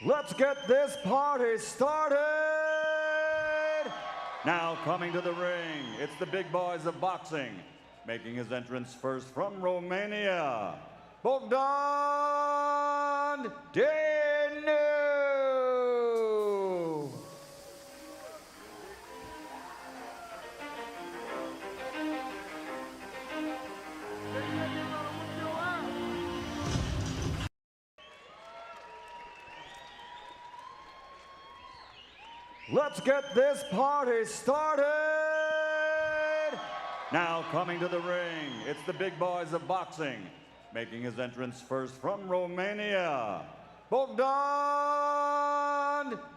Let's get this party started! Now coming to the ring, it's the big boys of boxing. Making his entrance first from Romania, Bogdan Dinu! Let's get this party started! Now coming to the ring, it's the big boys of boxing. Making his entrance first from Romania, Bogdan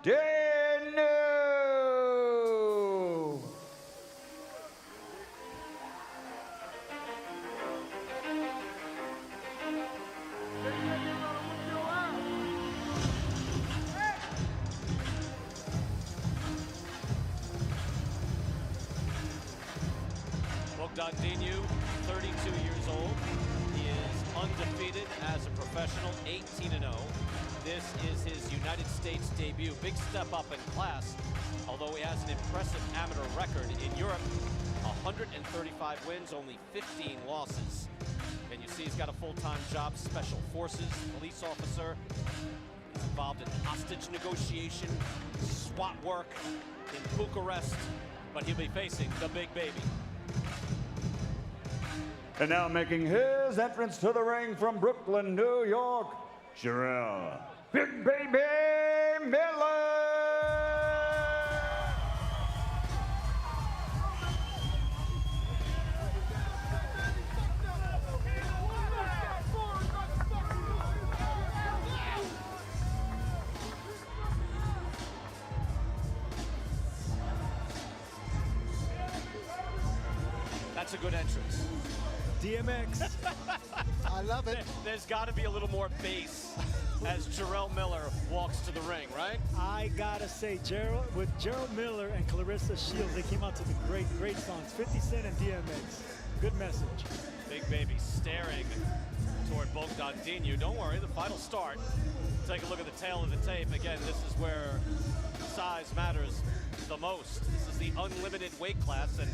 Dinu! Bogdan Dinu, 32 years old. He is undefeated as a professional, 18-0. This is his United States debut. Big step up in class, although he has an impressive amateur record in Europe. 135 wins, only 15 losses. And you see he's got a full-time job, special forces, police officer. He's involved in hostage negotiation, SWAT work in Bucharest, but he'll be facing the big baby. And now making his entrance to the ring from Brooklyn, New York, Jarrell, Big Baby Miller! That's a good entrance. DMX. I love it. There's got to be a little more bass as Jarrell Miller walks to the ring, right? I gotta say, with Jarrell Miller and Clarissa Shields, they came out to the great songs. 50 Cent and DMX. Good message. Big Baby staring toward Bogdan Dinu. Don't worry, the fight will start. Take a look at the tail of the tape. Again, this is where size matters the most. This is the unlimited weight class, and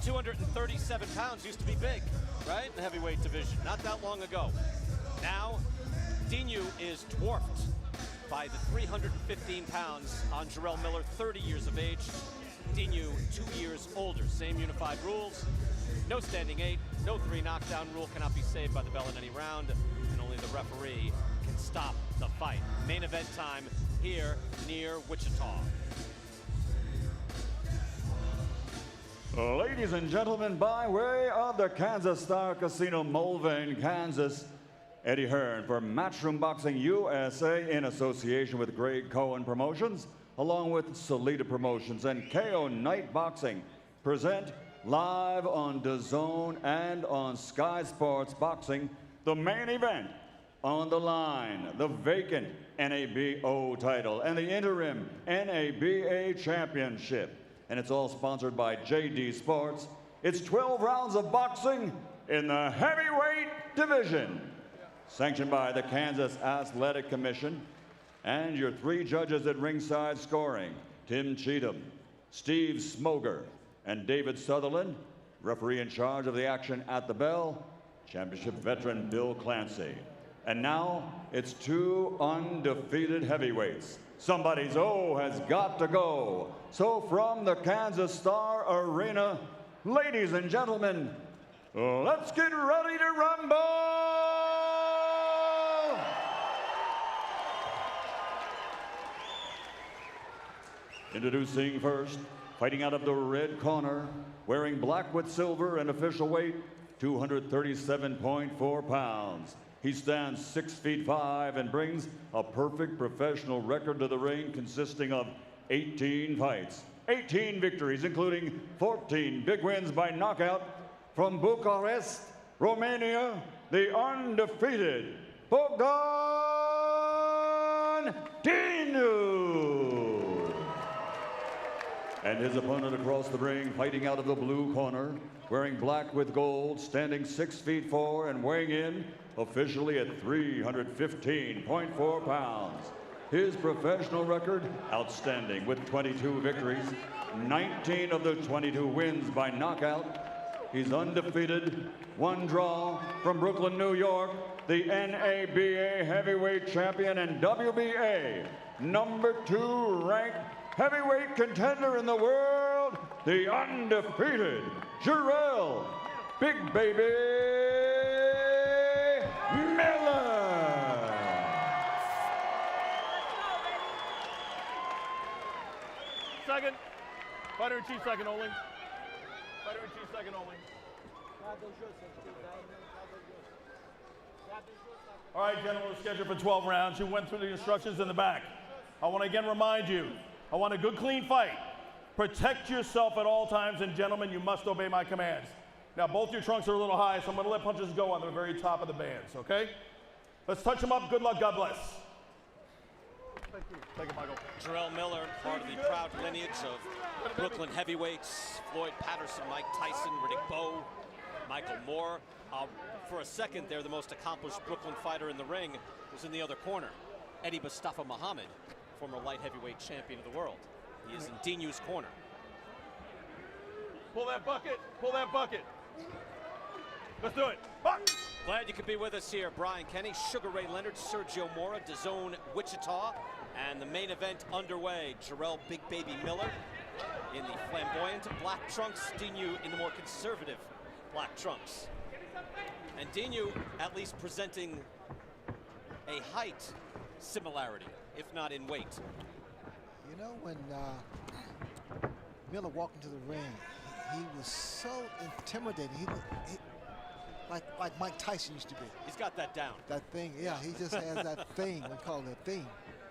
237 pounds used to be big, right? In the heavyweight division, not that long ago. Now, Dinu is dwarfed by the 315 pounds on Jarrell Miller, 30 years of age. Dinu, 2 years older. Same unified rules. No standing 8, no 3 knockdown rule, cannot be saved by the bell in any round, and only the referee can stop the fight. Main event time here near Wichita. Ladies and gentlemen, by way of the Kansas Star Casino, Mulvane, Kansas, Eddie Hearn for Matchroom Boxing USA in association with Greg Cohen Promotions, along with Salida Promotions and KO Night Boxing, present live on DAZN and on Sky Sports Boxing, the main event on the line, the vacant NABO title and the interim NABA championship. And it's all sponsored by JD Sports. It's 12 rounds of boxing in the heavyweight division. Sanctioned by the Kansas Athletic Commission. And your 3 judges at ringside scoring, Tim Cheatham, Steve Smoger, and David Sutherland. Referee in charge of the action at the bell, championship veteran Bill Clancy. And now it's 2 undefeated heavyweights. Somebody's O has got to go. So from the Kansas Star Arena, ladies and gentlemen, let's get ready to rumble! Introducing first, fighting out of the red corner, wearing black with silver and official weight, 237.4 pounds. He stands 6'5" and brings a perfect professional record to the ring consisting of 18 fights, 18 victories, including 14 big wins by knockout. From Bucharest, Romania, the undefeated Bogdan Dinu. And his opponent across the ring, fighting out of the blue corner, wearing black with gold, standing 6'4" and weighing in officially at 315.4 pounds. His professional record, outstanding with 22 victories, 19 of the 22 wins by knockout. He's undefeated, one draw from Brooklyn, New York, the NABA heavyweight champion and WBA #2 ranked heavyweight contender in the world, the undefeated Jarrell Big Baby Miller. Second. Fighter in chief second only. Fighter in chief second only. All right, gentlemen, we're scheduled for 12 rounds. You went through the instructions in the back. I want to again remind you, I want a good, clean fight. Protect yourself at all times, and gentlemen, you must obey my commands. Now, both your trunks are a little high, so I'm going to let punches go on the very top of the bands, okay? Let's touch them up. Good luck. God bless. Thank you. Thank you, Michael. Jarrell Miller, part of the proud lineage of Brooklyn heavyweights, Floyd Patterson, Mike Tyson, Riddick Bowe, Michael Moore. For a second there, the most accomplished Brooklyn fighter in the ring was in the other corner, Eddie Mustafa Muhammad, former light heavyweight champion of the world. He is in Dinu's corner. Pull that bucket. Pull that bucket. Let's do it. Buck. Glad you could be with us here. Brian Kenny, Sugar Ray Leonard, Sergio Mora, DAZN Wichita, and the main event underway. Jarrell Big Baby Miller in the flamboyant black trunks, Dinu in the more conservative black trunks. And Dinu at least presenting a height similarity, if not in weight. You know, when Miller walked into the ring, he was so intimidating. He like Mike Tyson used to be. He's got that down. That thing, yeah, he just has that thing. We call it a thing.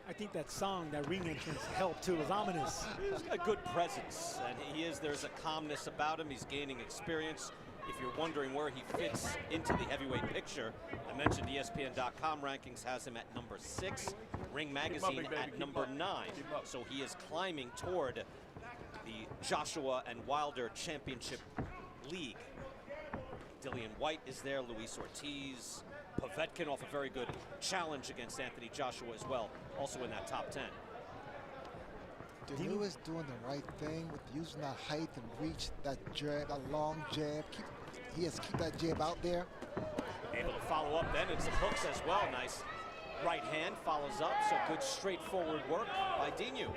I think that song, that ring entrance helped too. It was ominous. He's got a good presence, and there's a calmness about him. He's gaining experience. If you're wondering where he fits into the heavyweight picture, I mentioned ESPN.com rankings has him at #6, Ring Magazine at #9. So he is climbing toward the Joshua and Wilder Championship League. Dillian White is there, Luis Ortiz, Povetkin off a very good challenge against Anthony Joshua as well, also in that top 10. Dinu is doing the right thing with using that height and reach, that jab, that long jab. He has to keep that jab out there. Able to follow up then, and some hooks as well. Nice right hand follows up, so good straightforward work by Dinu.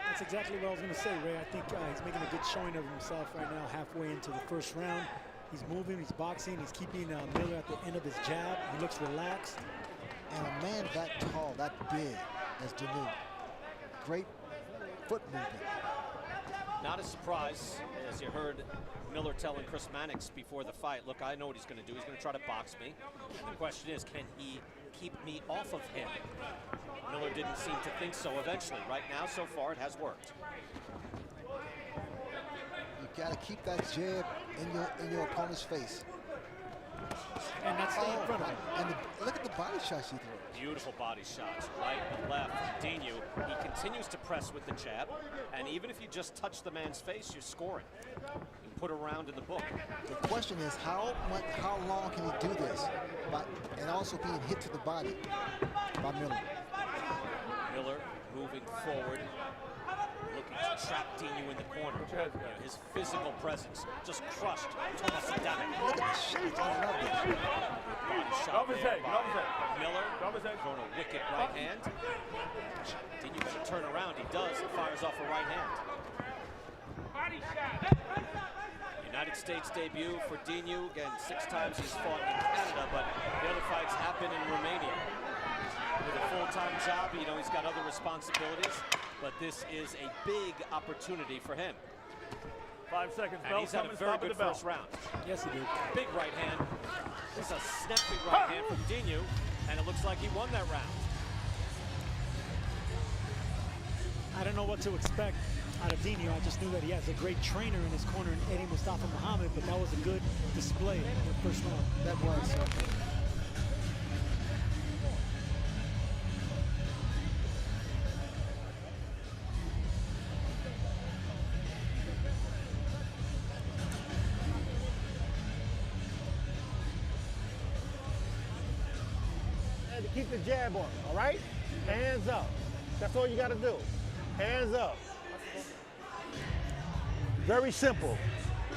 That's exactly what I was going to say, Ray. I think he's making a good showing of himself right now, halfway into the first round. He's moving, he's boxing, he's keeping Miller at the end of his jab. He looks relaxed. And a man that tall, that big as Dinu, great foot movement. Not a surprise, as you heard Miller telling Chris Mannix before the fight, look, I know what he's going to do. He's going to try to box me. And the question is, can he keep me off of him? Miller didn't seem to think so eventually. Right now, so far, it has worked. You got to keep that jab in your opponent's face. And that's in front of him. And look at the body shots he threw. Beautiful body shots, right and left. Dinu, he continues to press with the jab, and even if you just touch the man's face, you're scoring. You put a round in the book. The question is, how long can he do this, and also being hit to the body by Miller? Miller moving forward, looking to trap Dinu in the corner. His physical presence just crushed Thomas Adamek. Look at the shots. I love this. Body shot there by Miller, throwing a wicked right hand. Dinu going to turn around. He does. He fires off a right hand. United States debut for Dinu. Again, 6 times he's fought in Canada, but the other fights have been in Romania. With a full-time job, you know, he's got other responsibilities, but this is a big opportunity for him. 5 seconds. And he's had a very good first round. Yes, he did. Big right hand. This is a snappy right hand from Dinu, and it looks like he won that round. I don't know what to expect out of Dinu. I just knew that he has a great trainer in his corner in Eddie Mustafa Muhammad, but that was a good display in the first round. That was. Keep the jab on, all right? Hands up. That's all you got to do. Hands up. Very simple.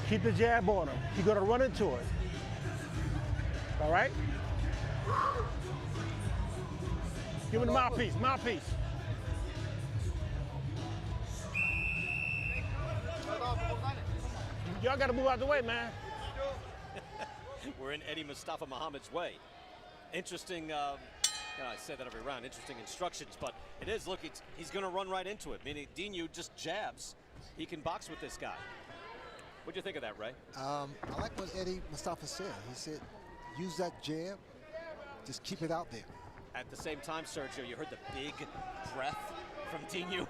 Keep the jab on him. He's going to run into it. All right? Give him the mouthpiece, mouthpiece. Y'all got to move out the way, man. We're in Eddie Mustafa Muhammad's way. Interesting, I say that every round, interesting instructions, but it is, look, he's going to run right into it, meaning Dinu just jabs. He can box with this guy. What'd you think of that, Ray? I like what Eddie Mustafa said. He said, use that jab, just keep it out there. At the same time, Sergio, you heard the big breath from Dinu.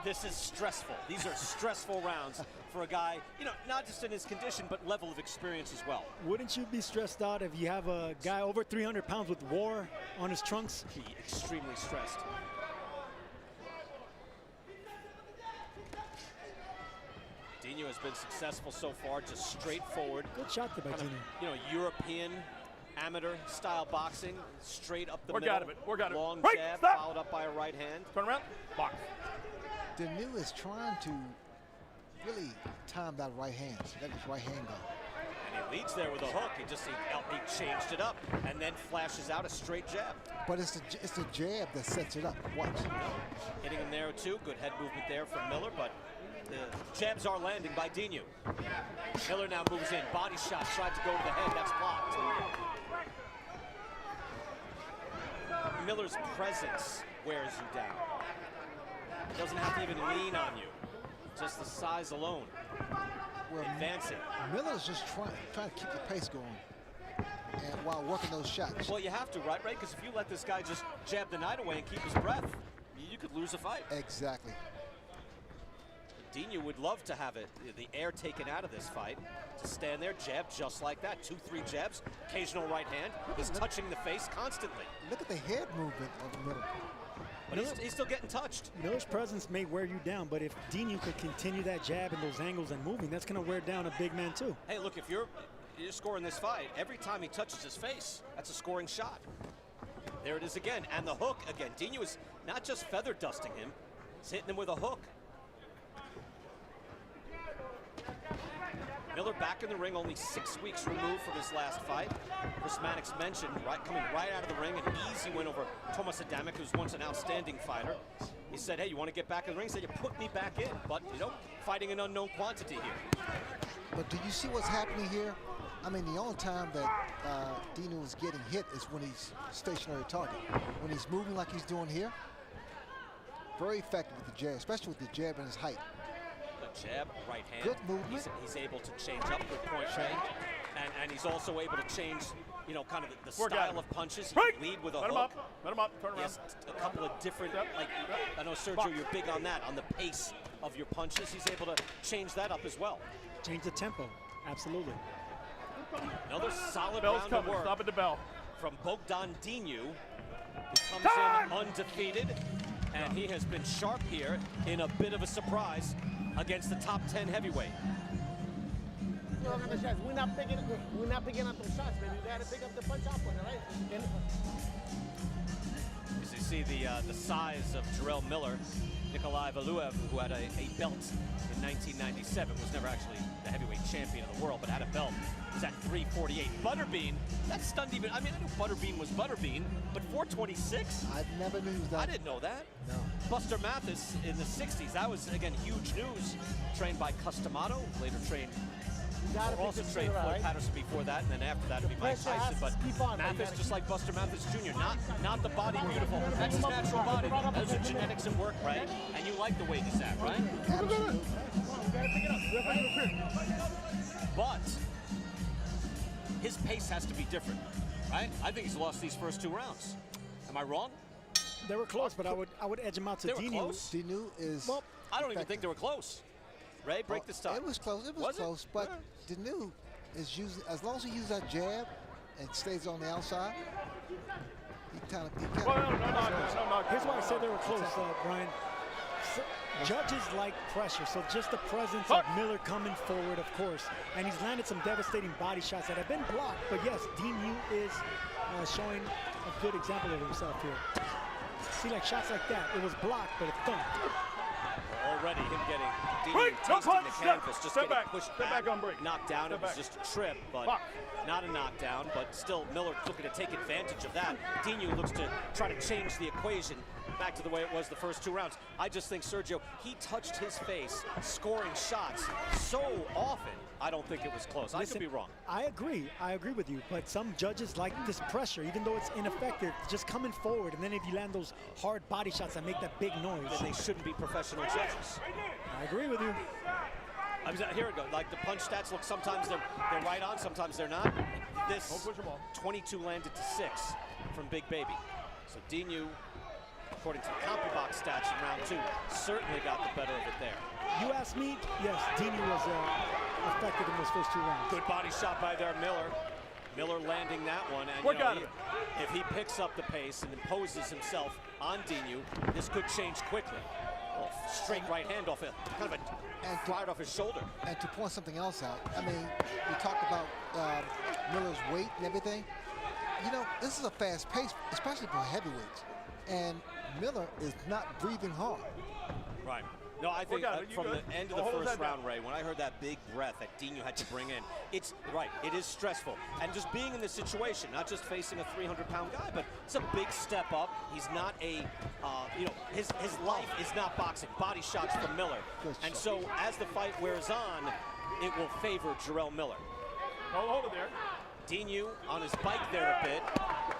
This is stressful. These are stressful rounds for a guy, not just in his condition, but level of experience as well. Wouldn't you be stressed out if you have a guy over 300 pounds with war on his trunks? Be extremely stressed. Dinu has been successful so far, just straightforward. Good shot there by Dinu. European amateur style boxing, straight up the middle. Work out of it. Work out of it. Long Right, jab, stop. followed up by a right hand. Turn around. Box. Dinu is trying to really time that right hand. So let his right hand go. And he leads there with a hook. He changed it up and then flashes out a straight jab. But it's the jab that sets it up. Watch. Hitting him there too. Good head movement there from Miller, but the jabs are landing by Dinu. Miller now moves in. Body shot, tried to go to the head. That's blocked. Miller's presence wears you down. Doesn't have to even lean on you. Just the size alone. Well, advancing. Miller's just trying to keep the pace going, and while working those shots. Well, you have to, right? Because if you let this guy just jab the night away and keep his breath, you could lose a fight. Exactly. Dinu would love to have the air taken out of this fight. To stand there, jab just like that. 2-3 jabs, occasional right hand. He's touching the face constantly. Look at the head movement of Miller. But he's still getting touched. Miller's presence may wear you down, but if Dinu could continue that jab and those angles and moving, that's going to wear down a big man too. Hey, look, if you're scoring this fight, every time he touches his face, that's a scoring shot. There it is again, and the hook again. Dinu is not just feather dusting him, he's hitting him with a hook. Miller back in the ring, only 6 weeks removed from his last fight. Chris Mannix mentioned, coming right out of the ring, an easy win over Tomas Adamek, who's once an outstanding fighter. He said, hey, you want to get back in the ring? He said, you put me back in, but, fighting an unknown quantity here. But do you see what's happening here? I mean, the only time that Dinu is getting hit is when he's stationary target. When he's moving like he's doing here, very effective with the jab, especially with the jab and his height. Jab, right hand. Good movement. He's able to change up the point range, and he's also able to change, kind of the style of punches. He can lead with a hook. Let him up. Turn around. He has a couple of different, I know, Sergio, you're big on that, on the pace of your punches. He's able to change that up as well. Change the tempo, absolutely. Another solid Bell's round coming. of work Stop at the bell. from Bogdan Dinu, who comes in undefeated, and he has been sharp here in a bit of a surprise against the top 10 heavyweight. We're not picking up those shots, man. You gotta pick up the punch off one, right? As you see the size of Jarrell Miller, Nikolai Valuev, who had a belt in 1997, was never actually the heavyweight champion of the world, but had a belt. Was at 348. Butterbean, that stunned even. I mean, I knew Butterbean was Butterbean, but 426? I never knew he was that. I didn't know that. No. Buster Mathis in the 60s, that was, again, huge news. Trained by Customato, later trained, also trained Floyd Patterson before that, and then after that it'd be Mike Tyson. But Mathis, just like Buster Mathis Jr., not the body beautiful. That's his natural body. Those are genetics at work, right? And you like the way he's at, right? Absolutely. But his pace has to be different, right? I think he's lost these first 2 rounds. Am I wrong? They were close, but I would edge him out to They were Dinu. close? Dinu is. Well, I don't even think they were close. Ray, break this time. It was close. It was close, but Dinu is using, as long as he uses that jab and stays on the outside, he kind of. Here's why I said they were close, Brian. Judges like pressure, so just the presence of Miller coming forward, of course, and he's landed some devastating body shots that have been blocked. But yes, Dinu is showing a good example of himself here. See, like shots like that, it was blocked, but it thumped. Already him getting Break, Dinu no tasting punch, the step, canvas, just step getting back, pushed step back, back on break. knocked down. Step It was back. just a trip, but Box. not a knockdown. But still, Miller looking to take advantage of that. Dinu looks to try to change the equation back to the way it was the first 2 rounds. I just think Sergio, he touched his face scoring shots so often. I don't think it was close. I could be wrong. I agree with you, but some judges like this pressure, even though it's ineffective, just coming forward, and then if you land those hard body shots that make that big noise. Then they shouldn't be professional judges. I agree with you. Here we go. Like the punch stats look, sometimes they're right on, sometimes they're not. This Don't push them all. 22 landed to 6 from Big Baby. So Dinu, according to the CompuBox stats in round 2, certainly got the better of it there. You asked me, yes, Dinu was effective in those first 2 rounds. Good body shot by there, Miller. Miller landing that one, and Work out of it. if he picks up the pace and imposes himself on Dinu, this could change quickly. Well, straight right hand off it, kind of a right off his shoulder. And to point something else out, I mean, we talked about Miller's weight and everything. You know, this is a fast pace, especially for heavyweights. And Miller is not breathing hard. Right. No, I think from the end of the Hold first that round, down. Ray, when I heard that big breath that Dinu had to bring in, it's right, it is stressful. And just being in this situation, not just facing a 300-pound guy, but it's a big step up. He's not a, his life is not boxing. Body shots from Miller. And so as the fight wears on, it will favor Jarrell Miller. Hold it there. Dinu on his bike there a bit.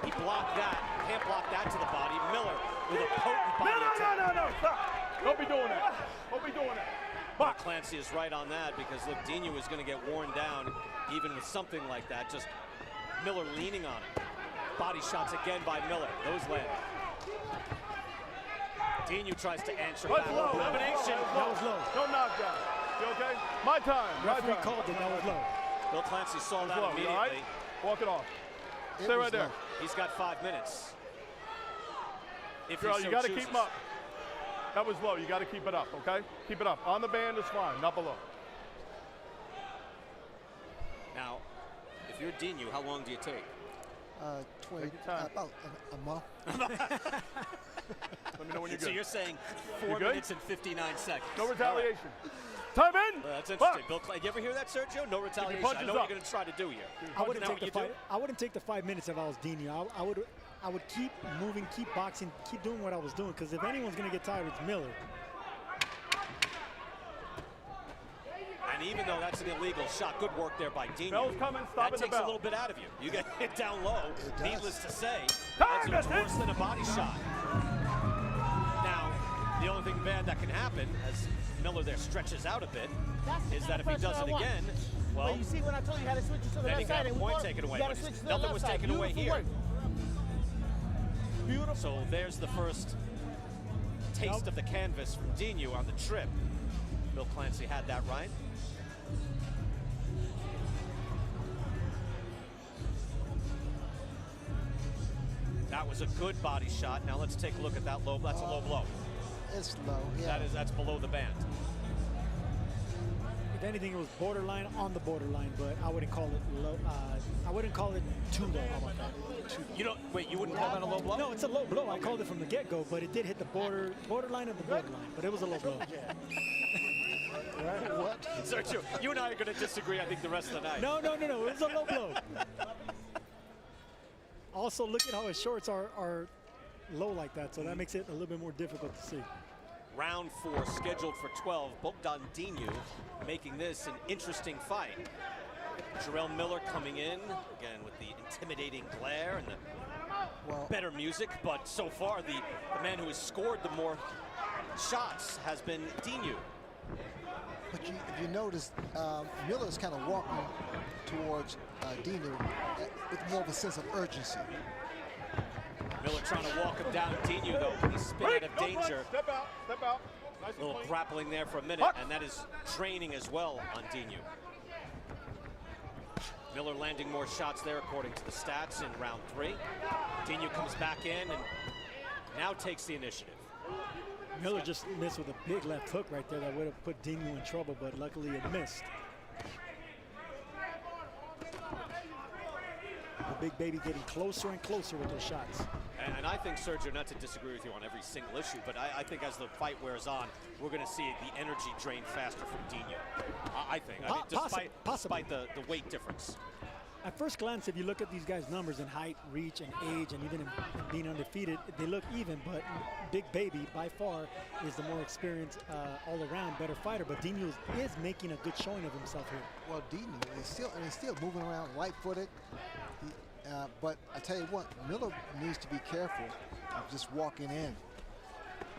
He blocked that, can't block that to the body. Miller with a potent body attack. No, stop. Don't be doing that. Don't be doing that. But Clancy is right on that, because look, Dinu is going to get worn down even with something like that. Just Miller leaning on him. Body shots again by Miller. Those land. Dinu tries to answer back. Low. Elimination. That was low. No knockdown. You okay? My time. Referee called it, that was low. Bill Clancy saw that Low. You all right? immediately. Walk it off. It Stay was right there. low. He's got 5 minutes. If Jarrell, he so you got to chooses. keep him up. That was low. You got to keep it up, okay? Keep it up. On the band is fine, not below. Now, if you're Dinu, how long do you take? 20, Take your time. about a month. Let me know when you're So good. you're saying 4 You good? minutes and 59 seconds. No retaliation. Time in. Well, that's Fuck. interesting. Bill Clancy, you ever hear that, Sergio? No retaliation. I punches know what up. you're going to try to do here. I wouldn't Now, take the you do? fight. I wouldn't take the 5 minutes if I was Dinu. I would keep moving, keep boxing, keep doing what I was doing. Because if anyone's gonna get tired, it's Miller. And even though that's an illegal shot, good work there by Dinu. Bell's coming, That stopping the takes a bell. little bit out of you. You get hit down low. It does. Needless to say, Time, that's that's worse it. than a body shot. Now, the only thing bad that can happen, as Miller there stretches out a bit, is that if he does it again, well, But you see when I told you how to switch it to the then left he can side, have a and we point both- taken away. you gotta But switch to the nothing left was side. taken away Beautiful here. work. Beautiful. So there's the first taste of the canvas from Dinu on the trip. Bill Clancy had that right. That was a good body shot. Now let's take a look at that low. That's a low blow. It's low, yeah. That's below the band. If anything, it was borderline on the borderline, but I wouldn't call it low. I wouldn't call it too low. How about that? Too low. You don't wait. You wouldn't call that a low blow? No, it's a low blow. I called it from the get-go, but it did hit the borderline of the borderline. But it was a low blow. What? Sergio, you and I are going to disagree. I think the rest of the night. No. It was a low blow. Also, look at how his shorts are low like that, so that makes it a little bit more difficult to see. Round 4 scheduled for 12. Bogdan Dinu making this an interesting fight. Jarrell Miller coming in, again with the intimidating glare and the Well, better music, but so far the man who has scored the more shots has been Dinu. but if you notice, Miller's kind of walking towards Dinu with more of a sense of urgency. Miller trying to walk him down. Dinu, though, he's spin out of No punch. danger. Step out. Step out. Nice A and little clean. grappling there for a minute, and that is draining as well on Dinu. Miller landing more shots there according to the stats in round 3. Dinu comes back in and now takes the initiative. Miller just missed with a big left hook right there that would have put Dinu in trouble, but luckily it missed. Big Baby getting closer and closer with those shots. And I think, Sergio, not to disagree with you on every single issue, but I think as the fight wears on, we're going to see the energy drain faster from Dinu. I think. I mean, despite the weight difference. At first glance, if you look at these guys' numbers in height, reach, and age, and even in being undefeated, they look even, but Big Baby, by far, is the more experienced, all-around better fighter, but Dinu is making a good showing of himself here. Well, Dinu is still moving around light-footed, but I tell you what, Miller needs to be careful of just walking in.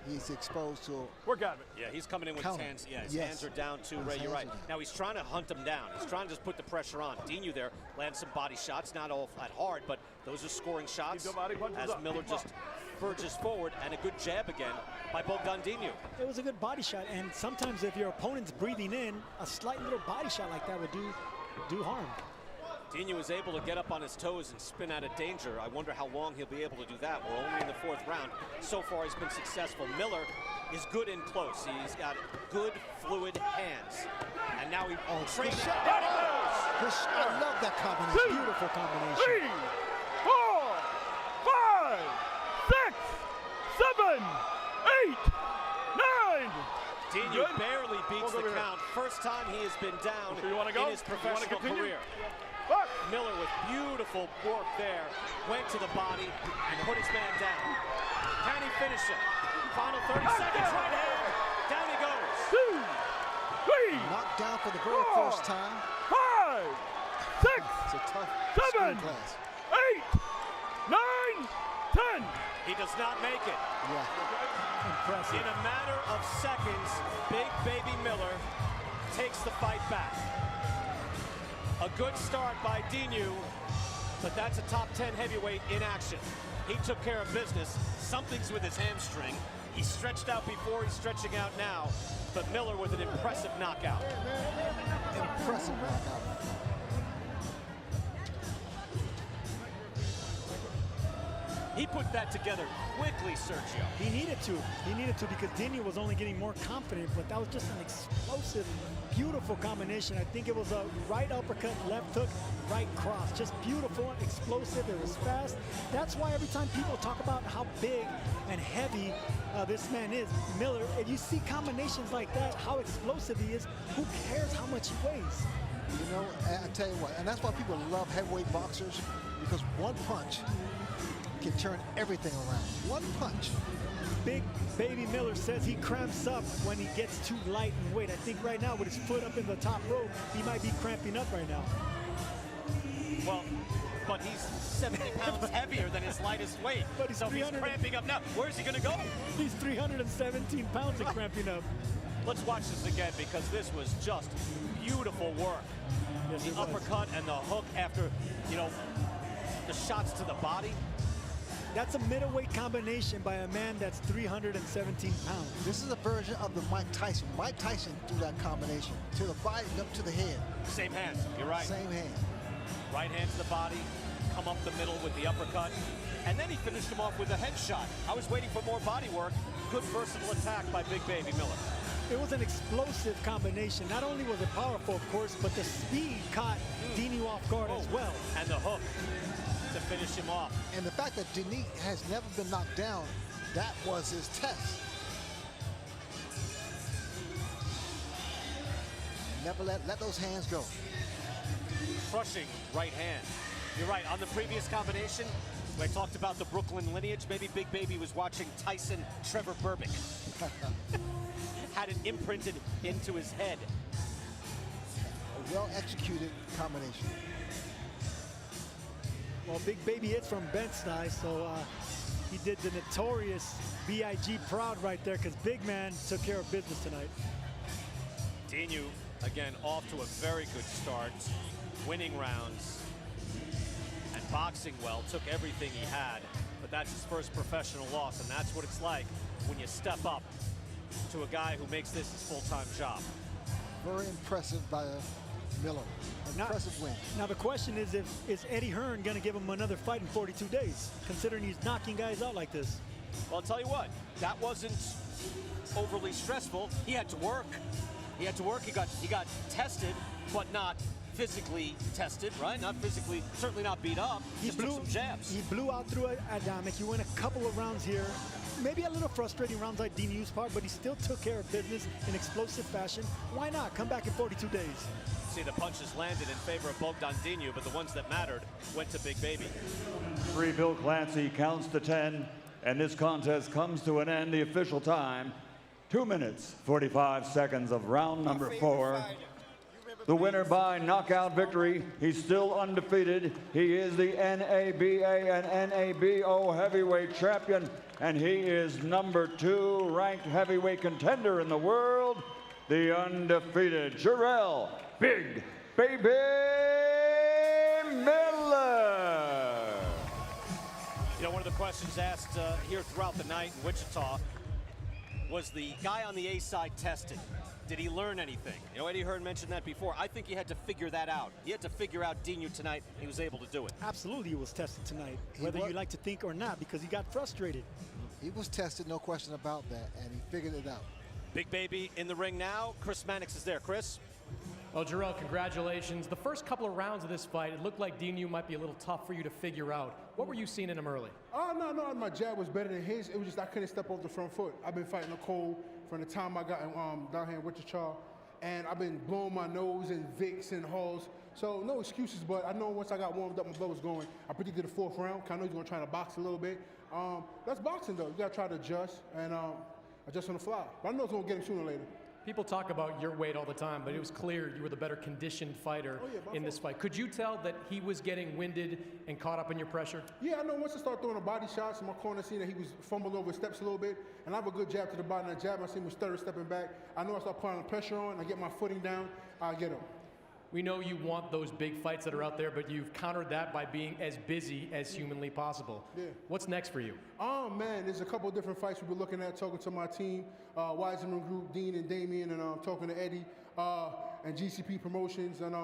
He's exposed to Work out of it. Yeah, he's coming in with counter. his hands. Yeah, his hands are down too, Ray. You're right. Now he's trying to hunt him down. He's trying to just put the pressure on. Dinu there lands some body shots, not all that hard, but those are scoring shots. As Miller just verges forward, and a good jab again by Bogdan Dinu. It was a good body shot, and sometimes if your opponent's breathing in, a slight little body shot like that would do harm. Dinu was able to get up on his toes and spin out of danger. I wonder how long he'll be able to do that. We're only in the 4th round. So far, he's been successful. Miller is good in close. He's got good, fluid hands. And now he trades. I love that combination. Beautiful combination. 3, 4, 5, 6, 7, 8, 9. Dinu barely beats the count. First time he has been down in his professional career. Miller with beautiful work there, went to the body and put his man down. Can he finish it? Final 30 seconds, right hand. Down he goes. 2, 3. Knocked down for the very first time. 5, 6, It's a tough 7, school class. 8, 9, 10. He does not make it. Yeah. Impressive. In a matter of seconds, Big Baby Miller takes the fight back. A good start by Dinu, but that's a top 10 heavyweight in action. He took care of business. Something's with his hamstring. He stretched out before, he's stretching out now, but Miller with an impressive knockout. Impressive knockout. He put that together quickly, Sergio. He needed to. He needed to because Dinu was only getting more confident, but that was just an explosive, beautiful combination. I think it was a right uppercut, left hook, right cross. Just beautiful, explosive. It was fast. That's why every time people talk about how big and heavy this man is, Miller, if you see combinations like that, how explosive he is, who cares how much he weighs? You know, I tell you what, and that's why people love heavyweight boxers, because one punch can turn everything around. One punch. Big Baby Miller says he cramps up when he gets too light in weight. I think right now with his foot up in the top rope, he might be cramping up right now. Well, but he's 70 pounds heavier than his lightest weight. But he's so he's cramping up now. Where's he gonna go? He's 317 pounds and cramping up. Let's watch this again because this was just beautiful work. Yes, the uppercut and the hook after, you know, the shots to the body. That's a middleweight combination by a man that's 317 pounds. This is a version of the Mike Tyson. Mike Tyson threw that combination to the body and up to the head. Same hand, you're right. Same hand. Right hand to the body, come up the middle with the uppercut, and then he finished him off with a headshot. I was waiting for more body work. Good versatile attack by Big Baby Miller. It was an explosive combination. Not only was it powerful, of course, but the speed caught Dinu off guard as well. And the hook to finish him off. And the fact that Dinu has never been knocked down, that was his test. Never let those hands go. Crushing right hand. You're right, on the previous combination, I talked about the Brooklyn lineage. Maybe Big Baby was watching Tyson Trevor Berbick. Had it imprinted into his head. A well-executed combination. Well, Big Baby is from Bed-Stuy, so he did the notorious B.I.G. proud right there because Big Man took care of business tonight. Dinu, again, off to a very good start, winning rounds and boxing well, took everything he had, but that's his first professional loss, and that's what it's like when you step up to a guy who makes this his full-time job. Very impressive by Miller. Impressive win. Now the question is Eddie Hearn going to give him another fight in 42 days, considering he's knocking guys out like this? Well, I'll tell you what, that wasn't overly stressful. He had to work. He had to work. He got tested. but not physically tested, right? Not physically, certainly not beat up. Just took some jabs. He blew out through Adamic. He went a couple of rounds here. Maybe a little frustrating rounds like Dinu's part, but he still took care of business in explosive fashion. Why not? Come back in 42 days. See, the punches landed in favor of Bogdan Dinu, but the ones that mattered went to Big Baby. Referee Bill Clancy counts to 10, and this contest comes to an end. The official time, 2 minutes, 45 seconds of round number 4. The winner by knockout victory. He's still undefeated. He is the NABA and NABO heavyweight champion, and he is number 2 ranked heavyweight contender in the world, the undefeated Jarrell Big Baby Miller. You know, one of the questions asked here throughout the night in Wichita was the guy on the A side tested. Did he learn anything? You know, Eddie Hearn mentioned that before. I think he had to figure that out. He had to figure out Dinu tonight. He was able to do it. Absolutely, he was tested tonight, whether you like to think or not, because he got frustrated. He was tested, no question about that, and he figured it out. Big Baby in the ring now. Chris Mannix is there. Chris? Well, Jarrell, congratulations. The first couple of rounds of this fight, it looked like Dinu might be a little tough for you to figure out. What were you seeing in him early? No, my jab was better than his. It was just I couldn't step off the front foot. I've been fighting the cold from the time I got down here in Wichita, and I've been blowing my nose in Vicks and Halls. So no excuses, but I know once I got warmed up, my blood was going. I predicted the 4th round. I know he's going to try to box a little bit. That's boxing, though. You got to try to adjust and adjust on the fly. But I know it's going to get him sooner or later. People talk about your weight all the time, but it was clear you were the better conditioned fighter in this fight. Could you tell that he was getting winded and caught up in your pressure? Yeah, I know once I start throwing the body shots in my corner, seeing that he was fumbling over steps a little bit, and I have a good jab to the body, and that jab, I see him stutter stepping back. I know I start putting the pressure on, I get my footing down, I get him. We know you want those big fights that are out there, but you've countered that by being as busy as humanly possible. Yeah. What's next for you? Oh, man, there's a couple of different fights we've been looking at, talking to my team, Wiseman Group, Dean and Damien, and talking to Eddie and GCP Promotions, and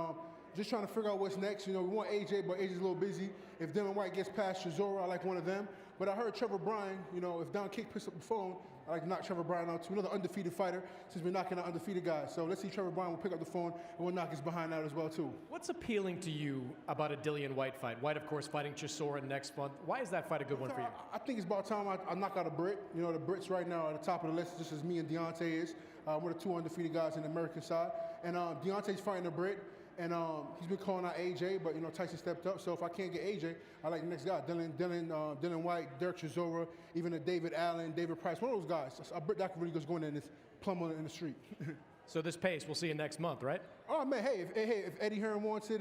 just trying to figure out what's next. You know, we want AJ, but AJ's a little busy. If Dylan White gets past Chisora, I like one of them. But I heard Trevor Bryan, you know, if Don Kick picks up the phone, I like to knock Trevor Bryan out too. Another undefeated fighter, since we're knocking out undefeated guys. So let's see Trevor Bryan will pick up the phone, and we'll knock his behind out as well too. What's appealing to you about a Dillian White fight? White, of course, fighting Chisora next month. Why is that fight a good one for you? I think it's about time I knock out a Brit. You know, the Brits right now are at the top of the list, just as me and Deontay is. We're the 2 undefeated guys in the American side. And Deontay's fighting a Brit. And he's been calling out AJ, but, you know, Tyson stepped up. So if I can't get AJ, I like the next guy, Dylan White, Derek Chisora, even a David Allen, David Price, one of those guys. I bet that really goes going in this plumber in the street. So this pace, we'll see you next month, right? Oh, man, hey, if Eddie Hearn wants it,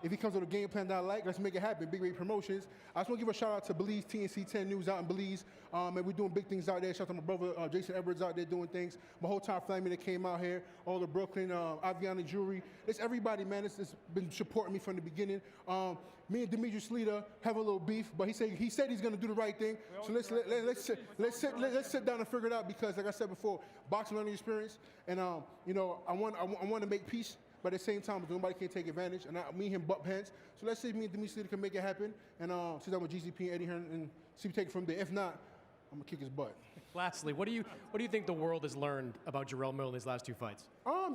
if he comes with a game plan that I like, let's make it happen. Big Baby Promotions. I just want to give a shout out to Belize, TNC 10 News out in Belize. And we're doing big things out there. Shout out to my brother, Jason Edwards out there doing things. My whole time family that came out here, all the Brooklyn, Aviana Jewelry. It's everybody, man. It's been supporting me from the beginning. Me and Demetrius Lita have a little beef, but he said he's going to do the right thing. So let's sit down and figure it out, because, like I said before, boxing learning experience, and you know, I want to make peace, but at the same time, nobody can take advantage, and me and him butt heads. So let's see if me and Demetrius Lita can make it happen, and sit down with GCP and Eddie Hearn and see if we take it from there. If not, I'm gonna kick his butt. Lastly, what do you think the world has learned about Jarrell Miller in these last 2 fights?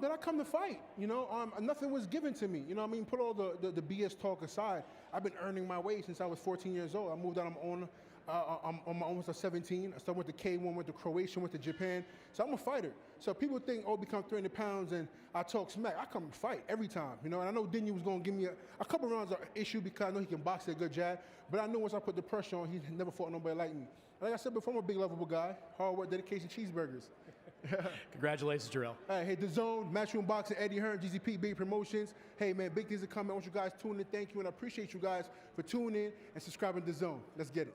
That I come to fight. You know, nothing was given to me. You know what I mean? Put all the BS talk aside. I've been earning my way since I was 14 years old. I moved out on my almost 17. I started with the K1, went to Croatia, went to Japan. So I'm a fighter. So people think, oh, become 300 pounds and I talk smack. I come to fight every time, you know. And I know Dinu was going to give me a couple rounds of issue, because I know he can box a good jab. But I knew once I put the pressure on, he never fought nobody like me. Like I said before, I'm a big, lovable guy. Hard work, dedication, cheeseburgers. Congratulations, Jarrell. Hey, The Zone, Matchroom Boxing, Eddie Hearn, GZP, Big Promotions. Hey, man, big things are coming. I want you guys to tune in. Thank you, and I appreciate you guys for tuning in and subscribing to The Zone. Let's get it.